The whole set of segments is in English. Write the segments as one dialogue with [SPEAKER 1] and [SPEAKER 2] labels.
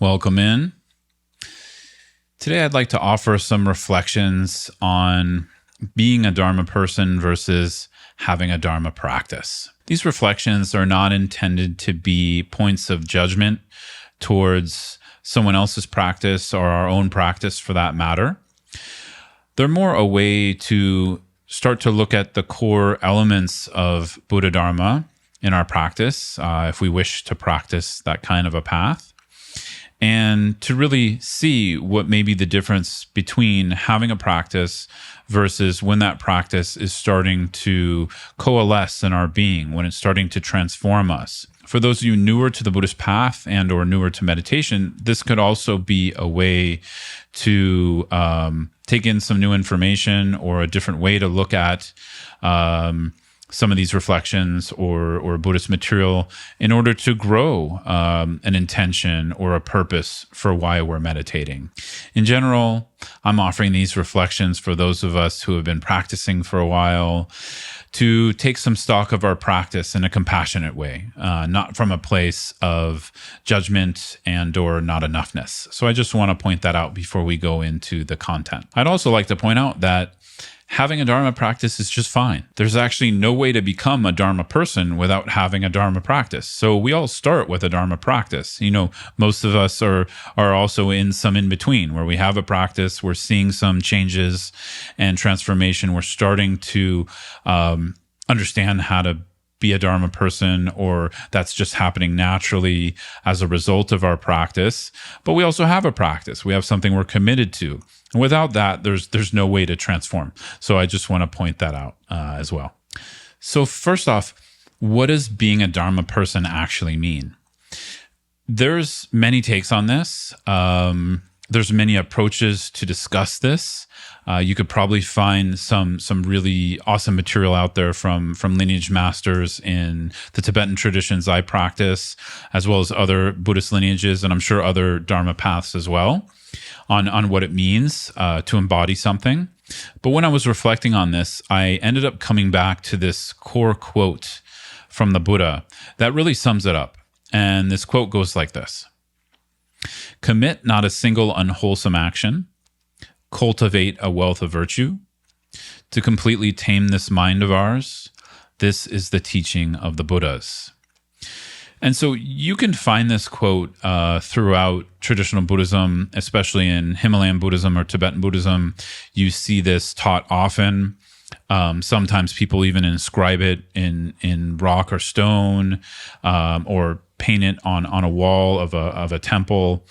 [SPEAKER 1] Welcome in. Today, I'd like to offer some reflections on being a Dharma person versus having a Dharma practice. These reflections are not intended to be points of judgment towards someone else's practice or our own practice for that matter. They're more a way to start to look at the core elements of Buddha Dharma in our practice, if we wish to practice that kind of a path, and to really see what may be the difference between having a practice versus when that practice is starting to coalesce in our being, when it's starting to transform us. For those of you newer to the Buddhist path and or newer to meditation, this could also be a way to take in some new information or a different way to look at some of these reflections or Buddhist material in order to grow an intention or a purpose for why we're meditating. In general, I'm offering these reflections for those of us who have been practicing for a while to take some stock of our practice in a compassionate way, not from a place of judgment and or not enoughness. So I just want to point that out before we go into the content. I'd also like to point out that having a Dharma practice is just fine. There's actually no way to become a Dharma person without having a Dharma practice. So we all start with a Dharma practice. You know, most of us are also in some in between where we have a practice, we're seeing some changes and transformation. We're starting to understand how to be a Dharma person, or that's just happening naturally as a result of our practice. But we also have a practice. We have something we're committed to. And without that, there's no way to transform. So I just want to point that out as well. So first off, what does being a Dharma person actually mean? There's many takes on this. There's many approaches to discuss this. You could probably find some really awesome material out there from lineage masters in the Tibetan traditions I practice, as well as other Buddhist lineages, and I'm sure other Dharma paths as well, on what it means to embody something. But when I was reflecting on this, I ended up coming back to this core quote from the Buddha that really sums it up. And this quote goes like this: "Commit not a single unwholesome action. Cultivate a wealth of virtue. To completely tame this mind of ours, this is the teaching of the Buddhas." And so you can find this quote throughout traditional Buddhism, especially in Himalayan Buddhism or Tibetan Buddhism. You see this taught often. Sometimes people even inscribe it in rock or stone, or paint it on a wall of a temple.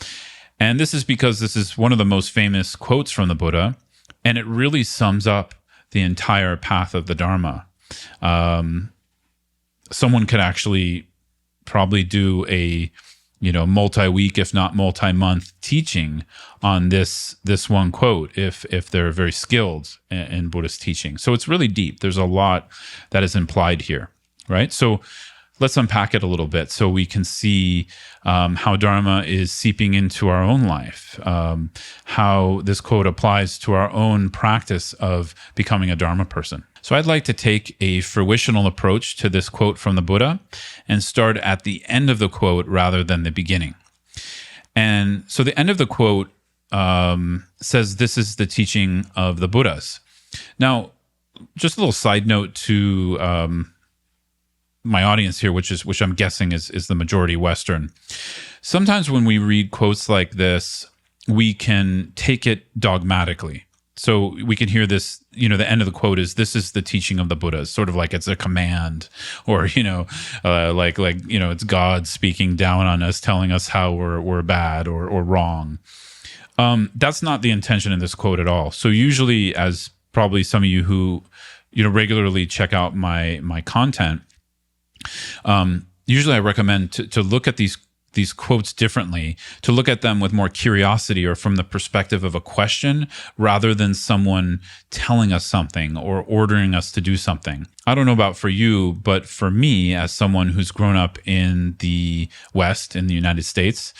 [SPEAKER 1] And this is because this is one of the most famous quotes from the Buddha, and it really sums up the entire path of the Dharma. Someone could actually probably do a multi-week, if not multi-month teaching on this one quote if they're very skilled in Buddhist teaching. So it's really deep. There's a lot that is implied here, right? So let's unpack it a little bit so we can see how Dharma is seeping into our own life, how this quote applies to our own practice of becoming a Dharma person. So I'd like to take a fruitional approach to this quote from the Buddha and start at the end of the quote rather than the beginning. And so the end of the quote says, "This is the teaching of the Buddhas." Now, just a little side note to my audience here, which I'm guessing is the majority Western. Sometimes when we read quotes like this, we can take it dogmatically. So we can hear this, the end of the quote is, "This is the teaching of the Buddhas," sort of like it's a command, or, it's God speaking down on us, telling us how we're bad or wrong. That's not the intention in this quote at all. So usually, as probably some of you who, regularly check out my content, usually I recommend to look at these quotes differently, to look at them with more curiosity or from the perspective of a question rather than someone telling us something or ordering us to do something. I don't know about for you, but for me, as someone who's grown up in the West, in the United States,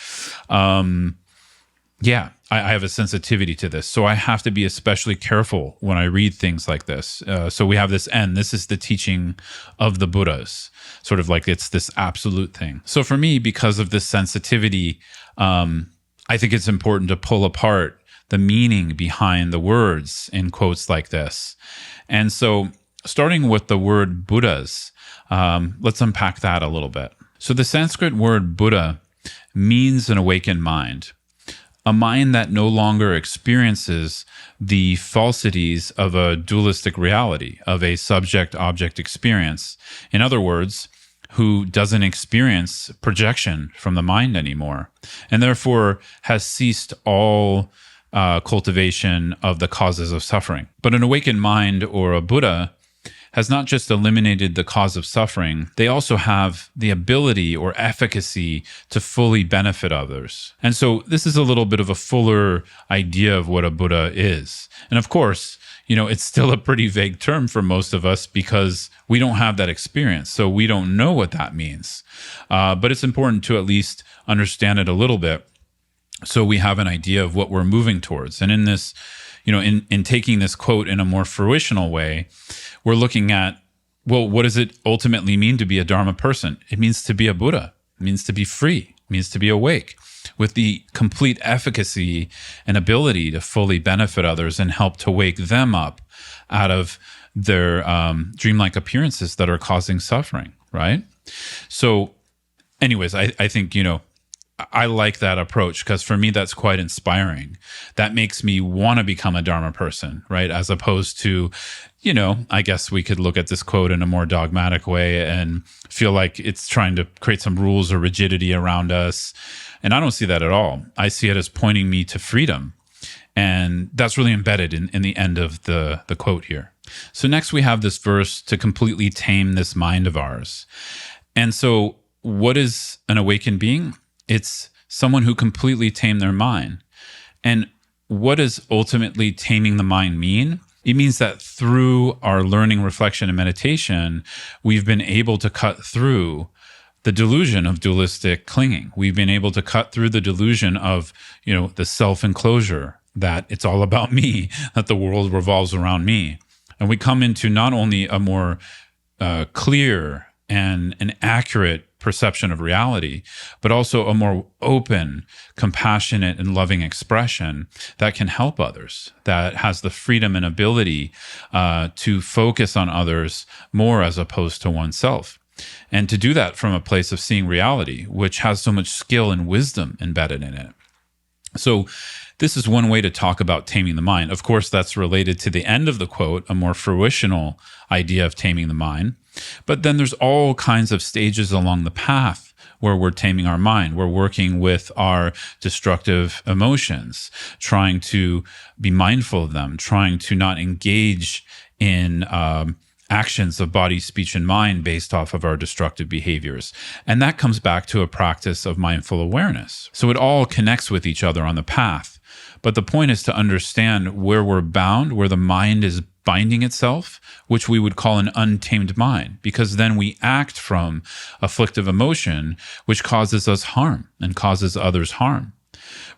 [SPEAKER 1] I have a sensitivity to this. So I have to be especially careful when I read things like this. So we have this end. This is the teaching of the Buddhas, sort of like it's this absolute thing. So for me, because of this sensitivity, I think it's important to pull apart the meaning behind the words in quotes like this. And so, starting with the word Buddhas, let's unpack that a little bit. So the Sanskrit word Buddha means an awakened mind, a mind that no longer experiences the falsities of a dualistic reality, of a subject-object experience. In other words, who doesn't experience projection from the mind anymore, and therefore has ceased all cultivation of the causes of suffering. But an awakened mind, or a Buddha, has not just eliminated the cause of suffering, they also have the ability or efficacy to fully benefit others. And so this is a little bit of a fuller idea of what a Buddha is. And of course, it's still a pretty vague term for most of us because we don't have that experience. So we don't know what that means. But it's important to at least understand it a little bit so we have an idea of what we're moving towards. And in this, in taking this quote in a more fruitional way, we're looking at, well, what does it ultimately mean to be a Dharma person? It means to be a Buddha. It means to be free. It means to be awake with the complete efficacy and ability to fully benefit others and help to wake them up out of their dreamlike appearances that are causing suffering, right? So anyways, I think, I like that approach because for me, that's quite inspiring. That makes me want to become a Dharma person, right? As opposed to, I guess we could look at this quote in a more dogmatic way and feel like it's trying to create some rules or rigidity around us. And I don't see that at all. I see it as pointing me to freedom. And that's really embedded in the end of the quote here. So next we have this verse, to completely tame this mind of ours. And so what is an awakened being? It's someone who completely tamed their mind. And what does ultimately taming the mind mean? It means that through our learning, reflection, and meditation, we've been able to cut through the delusion of dualistic clinging. We've been able to cut through the delusion of, the self-enclosure, that it's all about me, that the world revolves around me. And we come into not only a more clear and an accurate perception of reality, but also a more open, compassionate, and loving expression that can help others, that has the freedom and ability to focus on others more as opposed to oneself. And to do that from a place of seeing reality, which has so much skill and wisdom embedded in it. So this is one way to talk about taming the mind. Of course, that's related to the end of the quote, a more fruitional idea of taming the mind. But then there's all kinds of stages along the path where we're taming our mind. We're working with our destructive emotions, trying to be mindful of them, trying to not engage in actions of body, speech, and mind based off of our destructive behaviors. And that comes back to a practice of mindful awareness. So it all connects with each other on the path. But the point is to understand where we're bound, where the mind is binding itself, which we would call an untamed mind, because then we act from afflictive emotion, which causes us harm and causes others harm.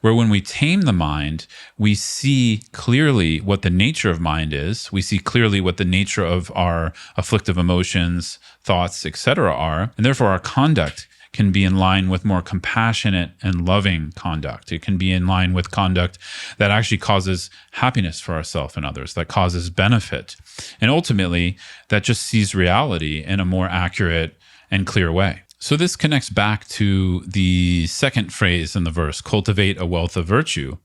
[SPEAKER 1] Where when we tame the mind, we see clearly what the nature of mind is. We see clearly what the nature of our afflictive emotions, thoughts, etc. are, and therefore our conduct can be in line with more compassionate and loving conduct. It can be in line with conduct that actually causes happiness for ourselves and others, that causes benefit. And ultimately, that just sees reality in a more accurate and clear way. So this connects back to the second phrase in the verse, cultivate a wealth of virtue.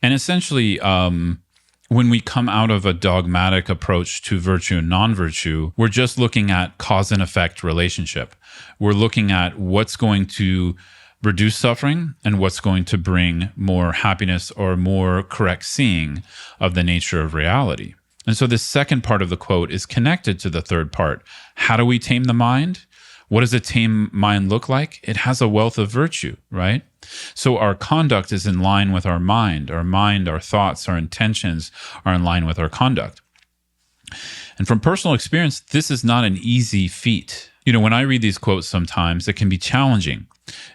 [SPEAKER 1] And essentially, when we come out of a dogmatic approach to virtue and non-virtue, we're just looking at cause and effect relationship. We're looking at what's going to reduce suffering and what's going to bring more happiness or more correct seeing of the nature of reality. And so this second part of the quote is connected to the third part. How do we tame the mind? What does a tame mind look like? It has a wealth of virtue, right? So our conduct is in line with our mind, our thoughts, our intentions are in line with our conduct. And from personal experience, this is not an easy feat. When I read these quotes sometimes, it can be challenging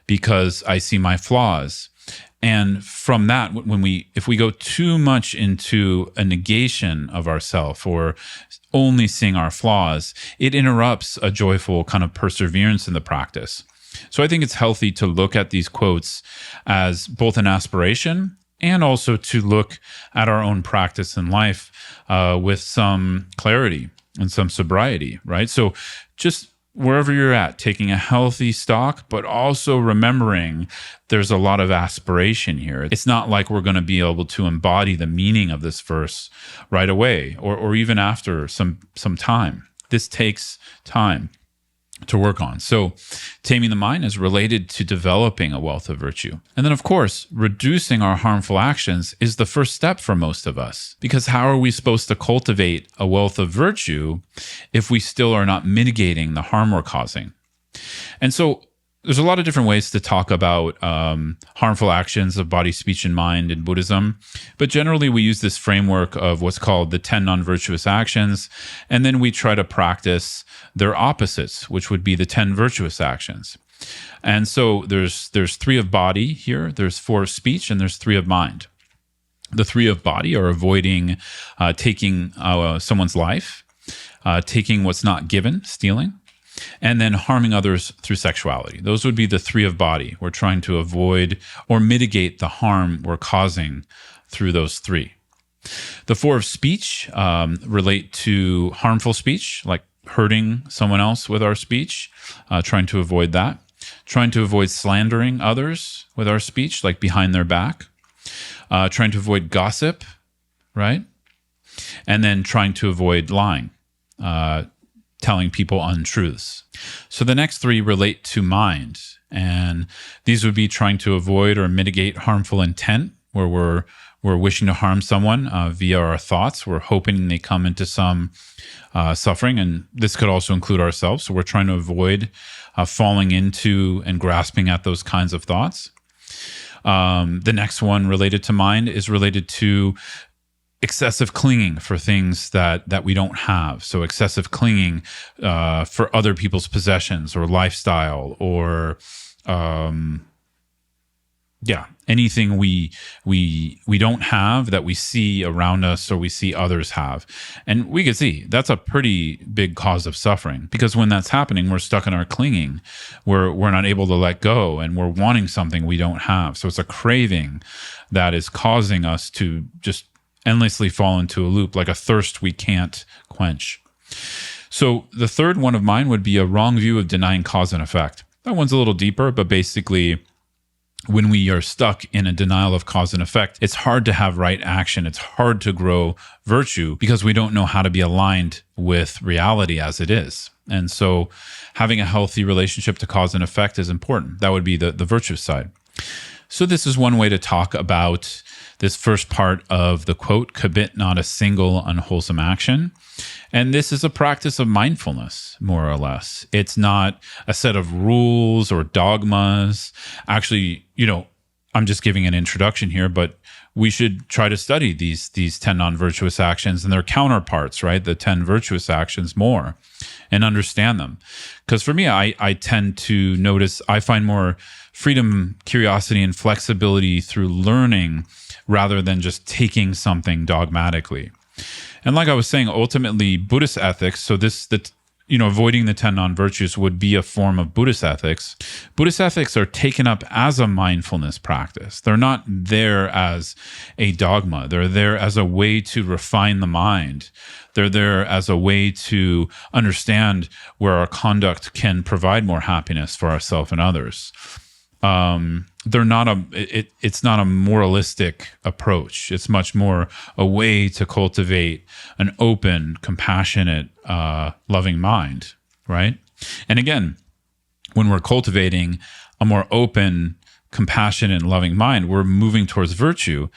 [SPEAKER 1] because I see my flaws. And from that, if we go too much into a negation of ourself or only seeing our flaws, it interrupts a joyful kind of perseverance in the practice. So I think it's healthy to look at these quotes as both an aspiration and also to look at our own practice in life with some clarity and some sobriety, right? So just wherever you're at, taking a healthy stock, but also remembering there's a lot of aspiration here. It's not like we're going to be able to embody the meaning of this verse right away or even after some time. This takes time to work on. So taming the mind is related to developing a wealth of virtue. And then, of course, reducing our harmful actions is the first step for most of us. Because how are we supposed to cultivate a wealth of virtue if we still are not mitigating the harm we're causing? And so there's a lot of different ways to talk about harmful actions of body, speech, and mind in Buddhism. But generally, we use this framework of what's called the 10 non-virtuous actions. And then we try to practice their opposites, which would be the 10 virtuous actions. And so there's 3 of body here, there's 4 of speech, and there's 3 of mind. The 3 of body are avoiding taking someone's life, taking what's not given, stealing, and then harming others through sexuality. Those would be the 3 of body. We're trying to avoid or mitigate the harm we're causing through those 3. The 4 of speech relate to harmful speech, like hurting someone else with our speech, trying to avoid that. Trying to avoid slandering others with our speech, like behind their back. Trying to avoid gossip, right? And then trying to avoid lying, telling people untruths. So the next 3 relate to mind, and these would be trying to avoid or mitigate harmful intent, where we're wishing to harm someone via our thoughts. We're hoping they come into some suffering, and this could also include ourselves. So we're trying to avoid falling into and grasping at those kinds of thoughts. The next one related to mind is related to excessive clinging for things that we don't have. So excessive clinging for other people's possessions or lifestyle or anything we don't have that we see around us or we see others have. And we can see that's a pretty big cause of suffering, because when that's happening, we're stuck in our clinging. We're not able to let go, and we're wanting something we don't have. So it's a craving that is causing us to just endlessly fall into a loop, like a thirst we can't quench. So the third one of mine would be a wrong view of denying cause and effect. That one's a little deeper, but basically, when we are stuck in a denial of cause and effect, it's hard to have right action. It's hard to grow virtue because we don't know how to be aligned with reality as it is. And so having a healthy relationship to cause and effect is important. That would be the virtuous side. So this is one way to talk about this first part of the quote, commit not a single unwholesome action. And this is a practice of mindfulness, more or less. It's not a set of rules or dogmas. Actually, I'm just giving an introduction here, but we should try to study these 10 non-virtuous actions and their counterparts, right? The 10 virtuous actions more, and understand them. Because for me, I tend to notice I find more freedom, curiosity, and flexibility through learning rather than just taking something dogmatically. And like I was saying, ultimately, Buddhist ethics, so avoiding the 10 non-virtues would be a form of Buddhist ethics. Buddhist ethics are taken up as a mindfulness practice. They're not there as a dogma. They're there as a way to refine the mind. They're there as a way to understand where our conduct can provide more happiness for ourselves and others. It's not a moralistic approach. It's much more a way to cultivate an open, compassionate, loving mind, right? And again, when we're cultivating a more open, compassionate, and loving mind, we're moving towards virtue.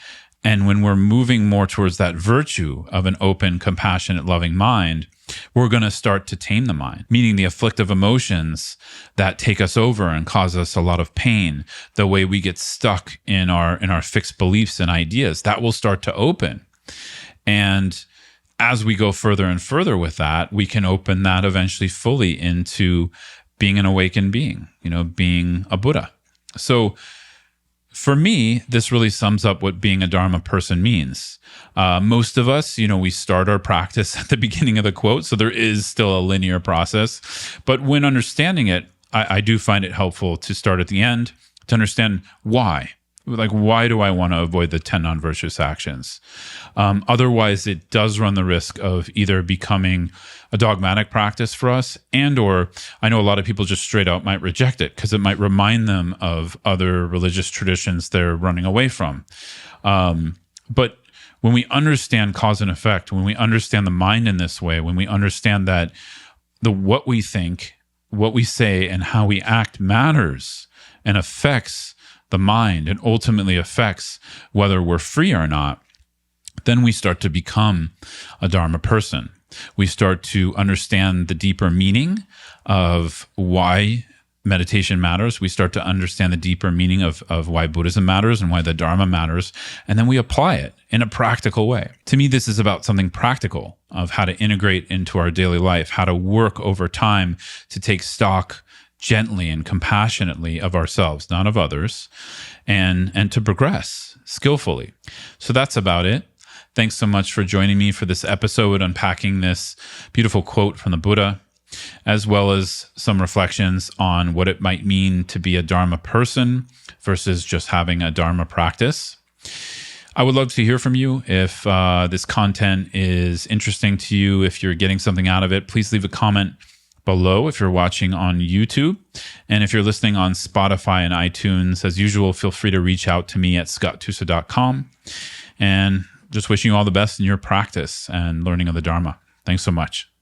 [SPEAKER 1] And when we're moving more towards that virtue of an open, compassionate, loving mind, we're going to start to tame the mind, meaning the afflictive emotions that take us over and cause us a lot of pain, the way we get stuck in our fixed beliefs and ideas, that will start to open. And as we go further and further with that, we can open that eventually fully into being an awakened being, being a Buddha. So for me, this really sums up what being a Dharma person means. Most of us, we start our practice at the beginning of the quote, so there is still a linear process. But when understanding it, I do find it helpful to start at the end to understand why. Like, why do I want to avoid the 10 non-virtuous actions? Otherwise, it does run the risk of either becoming a dogmatic practice for us, and or I know a lot of people just straight out might reject it because it might remind them of other religious traditions they're running away from. But when we understand cause and effect, when we understand the mind in this way, when we understand that what we think, what we say, and how we act matters and affects the mind and ultimately affects whether we're free or not, then we start to become a Dharma person. We start to understand the deeper meaning of why meditation matters. We start to understand the deeper meaning of why Buddhism matters and why the Dharma matters. And then we apply it in a practical way. To me, this is about something practical of how to integrate into our daily life, how to work over time to take stock gently and compassionately of ourselves, not of others, and to progress skillfully. So that's about it. Thanks so much for joining me for this episode, unpacking this beautiful quote from the Buddha, as well as some reflections on what it might mean to be a Dharma person versus just having a Dharma practice. I would love to hear from you. If this content is interesting to you, if you're getting something out of it, please leave a comment below if you're watching on YouTube. And if you're listening on Spotify and iTunes, as usual, feel free to reach out to me at scotttusa.com. And just wishing you all the best in your practice and learning of the Dharma. Thanks so much.